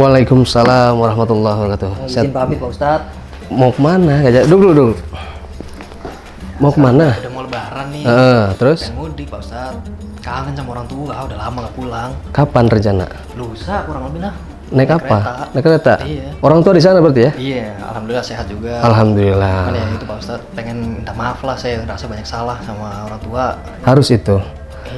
Waalaikumsalam warahmatullahi wabarakatuh. Izin pamit Pak Ustadz. Mau kemana? Dulu. Mau kemana? Udah mau lebaran nih. Terus? Pengen mudik Pak Ustadz. Kangen sama orang tua, udah lama gak pulang. Kapan rencana? Lusa kurang lebih lah. Naik apa? Kereta. Naik kereta? Iya. Orang tua di sana berarti ya? Iya, alhamdulillah sehat juga. Alhamdulillah. Kan ya itu Pak Ustadz, pengen minta maaf lah, saya ngerasa banyak salah sama orang tua. Harus itu.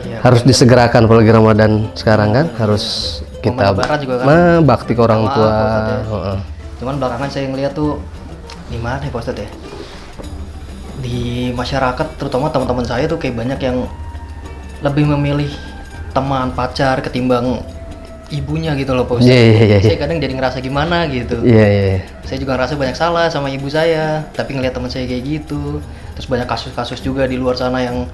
Iya. Harus disegerakan apalagi Ramadan sekarang kan? Harus kita Lebaran juga kan. bakti ke orang Maaf, tua. Pak Ustadz ya. Heeh. Cuman belakangan saya ngeliat tuh gimana ya Pak Ustadz ya, di masyarakat terutama teman-teman saya tuh kayak banyak yang lebih memilih teman pacar ketimbang ibunya gitu loh Pak Ustadz. Iya. Saya kadang jadi ngerasa gimana gitu. Iya. Saya juga ngerasa banyak salah sama ibu saya, tapi ngeliat teman saya kayak gitu. Terus banyak kasus-kasus juga di luar sana yang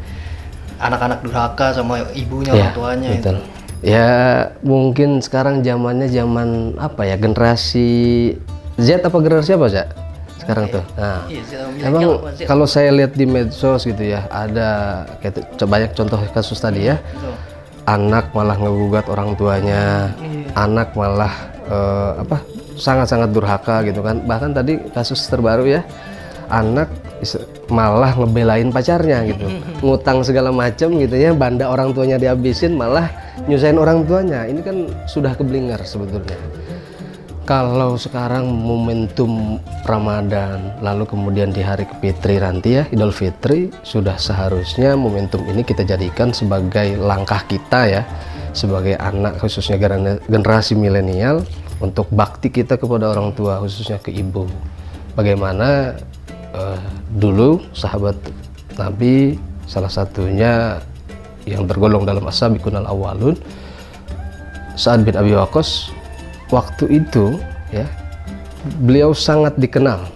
anak-anak durhaka sama ibunya, orang tuanya betul. itu. Ya mungkin sekarang zamannya zaman apa ya, generasi Z apa generasi apa Zak? Sekarang tuh. Nah, Iya, emang kalau saya lihat di medsos gitu ya, ada kayak banyak contoh kasus tadi ya. Betul. Anak malah ngegugat orang tuanya, anak malah sangat-sangat durhaka gitu kan. Bahkan tadi kasus terbaru ya, anak malah ngebelain pacarnya gitu, ngutang segala macam gitu ya, banda orang tuanya dihabisin, malah nyusahin orang tuanya. Ini kan sudah keblinger sebetulnya. Kalau sekarang momentum Ramadan, lalu kemudian di hari Fitri nanti ya, Idul Fitri, sudah seharusnya momentum ini kita jadikan sebagai langkah kita ya, sebagai anak khususnya generasi milenial, untuk bakti kita kepada orang tua, khususnya ke ibu. Bagaimana dulu sahabat Nabi, salah satunya yang tergolong dalam as-sabiqun al-awwalun, Sa'ad bin Abi Waqqas, waktu itu ya beliau sangat dikenal.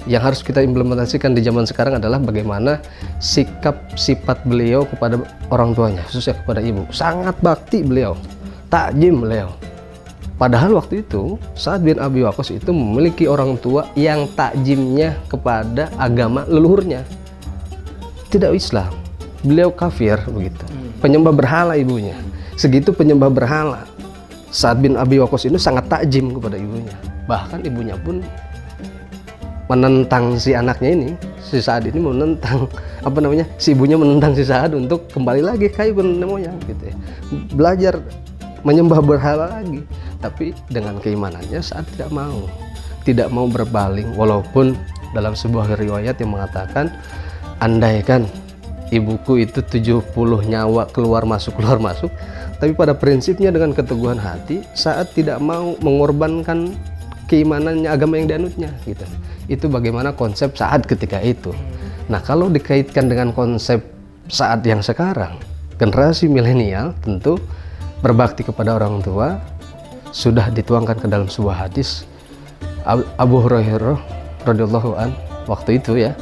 Yang harus kita implementasikan di zaman sekarang adalah bagaimana sikap sifat beliau kepada orang tuanya, khususnya kepada ibu. Sangat bakti beliau, takjim beliau. Padahal waktu itu Sa'ad bin Abi Waqqas itu memiliki orang tua yang takjimnya kepada agama leluhurnya, tidak Islam. Beliau kafir begitu, penyembah berhala ibunya. Segitu penyembah berhala. Sa'ad bin Abi Waqqas ini sangat takjim kepada ibunya. Bahkan ibunya pun menentang si anaknya ini, si Sa'ad ini menentang si ibunya menentang si Sa'ad untuk kembali lagi ke ibu nenek moyang gitu ya. Belajar menyembah berhala lagi. Tapi dengan keimanannya Sa'ad tidak mau berpaling, walaupun dalam sebuah riwayat yang mengatakan, andaikan ibuku itu 70 nyawa keluar masuk, tapi pada prinsipnya dengan keteguhan hati Sa'ad tidak mau mengorbankan keimanannya, agama yang dianutnya gitu. Itu bagaimana konsep Sa'ad ketika itu. Nah, kalau dikaitkan dengan konsep Sa'ad yang sekarang, generasi milenial, tentu berbakti kepada orang tua sudah dituangkan ke dalam sebuah hadis. Abu Hurairah radhiyallahu an waktu itu ya,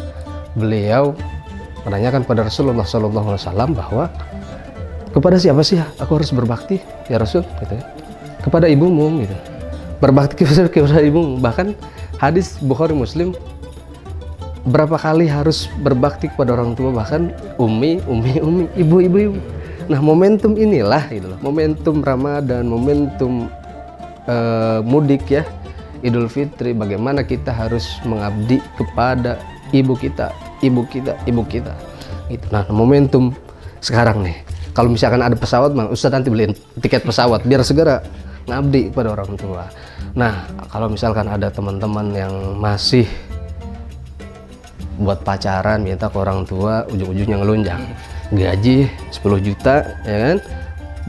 beliau menanyakan pada Rasulullah SAW bahwa kepada siapa sih aku harus berbakti ya Rasul gitu ya. Kepada ibumu gitu. Berbakti kepada ibumu. Bahkan hadis Bukhari Muslim, berapa kali harus berbakti kepada orang tua, bahkan umi, ibu. Nah, momentum inilah gitu loh. Momentum Ramadan, momentum mudik ya, Idul Fitri, bagaimana kita harus mengabdi kepada ibu kita gitu. Nah, momentum sekarang nih, kalau misalkan ada pesawat, Ustaz nanti beliin tiket pesawat biar segera ngabdi kepada orang tua. Nah, kalau misalkan ada teman-teman yang masih buat pacaran minta ke orang tua, ujung-ujungnya ngelunjang, gaji 10 juta ya kan,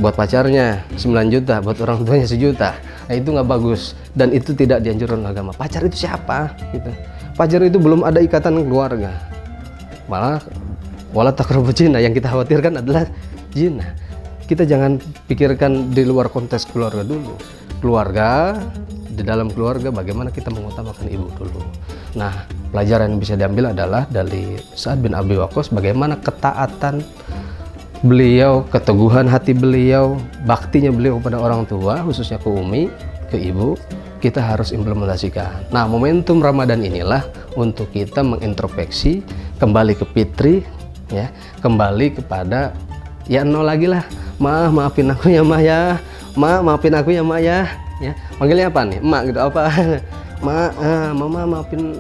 buat pacarnya 9 juta, buat orang tuanya 1 juta. Nah, itu nggak bagus dan itu tidak dianjurkan agama. Pacar itu siapa gitu? Pacar itu belum ada ikatan keluarga, malah wala taqrabu zina, yang kita khawatirkan adalah zina. Kita jangan pikirkan di luar konteks keluarga dulu. Keluarga, di dalam keluarga bagaimana kita mengutamakan ibu dulu. Nah, pelajaran yang bisa diambil adalah dari Sa'ad bin Abi Waqqas, bagaimana ketaatan beliau, keteguhan hati beliau, baktinya beliau kepada orang tua, khususnya ke umi, ke ibu, kita harus implementasikan. Nah, momentum Ramadan inilah untuk kita mengintrospeksi, kembali ke fitri, ya, kembali kepada ya nol lagi lah. Maafin aku ya Ma ya, maafin aku ya Ma ya, ya. Manggilnya apa nih? Emak gitu apa? Mama maafin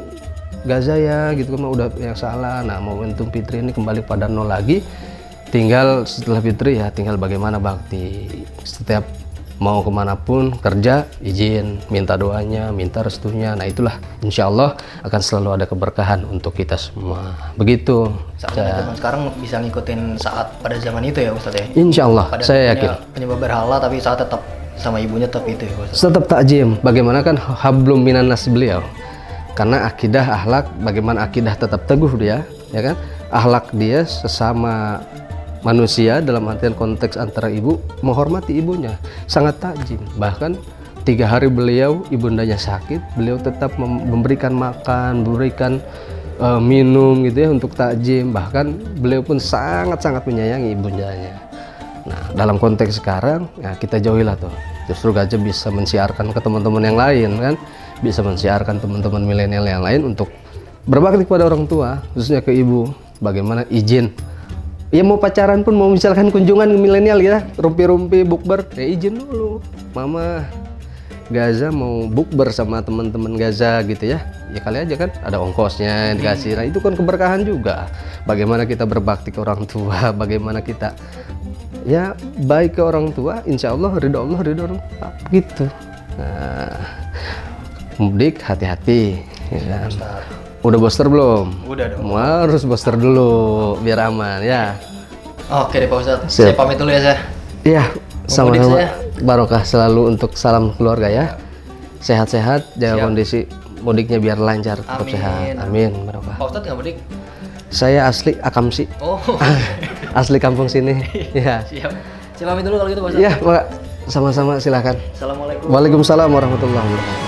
Gaza ya gitu kan, udah yang salah. Nah, momentum Fitri ini kembali pada nol lagi. Tinggal setelah Fitri ya tinggal bagaimana bakti. Setiap mau kemanapun kerja izin, minta doanya, minta restunya. Nah itulah insya Allah akan selalu ada keberkahan untuk kita semua. Begitu. Soalnya zaman sekarang bisa ngikutin saat pada zaman itu ya Ustadz ya. Insya Allah, Pada saya yakin. penyembah berhala tapi saat tetap sama ibunya tetap itu ya Ustadz. Tetap takjim. Bagaimana kan hablum minan nas beliau. Karena akidah, akhlak, bagaimana akidah tetap teguh dia, ya kan? Akhlak dia sesama manusia dalam artian konteks antara ibu menghormati ibunya, sangat takjim. Bahkan 3 hari beliau ibundanya sakit, beliau tetap memberikan makan, memberikan minum gitu ya untuk takjim. Bahkan beliau pun sangat-sangat menyayangi ibundanya. Nah dalam konteks sekarang ya kita jauhilah tuh. Justru Gajah bisa mensiarkan ke teman-teman yang lain kan, bisa mensiarkan teman-teman milenial yang lain untuk berbakti kepada orang tua, khususnya ke ibu. Bagaimana izin ya, mau pacaran pun, mau misalkan kunjungan milenial ya, rumpi-rumpi bukber, ya izin dulu. Mama Gaza mau bukber sama teman-teman Gaza gitu ya. Ya kali aja kan ada ongkosnya yang dikasih. Nah, itu kan keberkahan juga. Bagaimana kita berbakti ke orang tua, bagaimana kita ya baik ke orang tua, insya Allah ridho orang tua gitu. Nah, mudik hati-hati ya. Udah booster belum? Udah dong. Harus booster dulu biar aman ya. Oke deh Pak Ustadz, Siap. saya pamit dulu ya saya. Iya, mudik sama-sama. saya. Barokah selalu untuk salam keluarga ya. Sehat-sehat, jaga Siap. kondisi mudiknya biar lancar, tetap Amin. sehat. Amin, barokah. Pak Ustadz nggak mudik? Saya asli Akamsi. Oh, Asli kampung sini. Ya. siap. Saya pamit dulu kalau gitu Pak Ustadz. Iya, Pak. Sama-sama silakan. Assalamualaikum. Waalaikumsalam warahmatullahi wabarakatuh.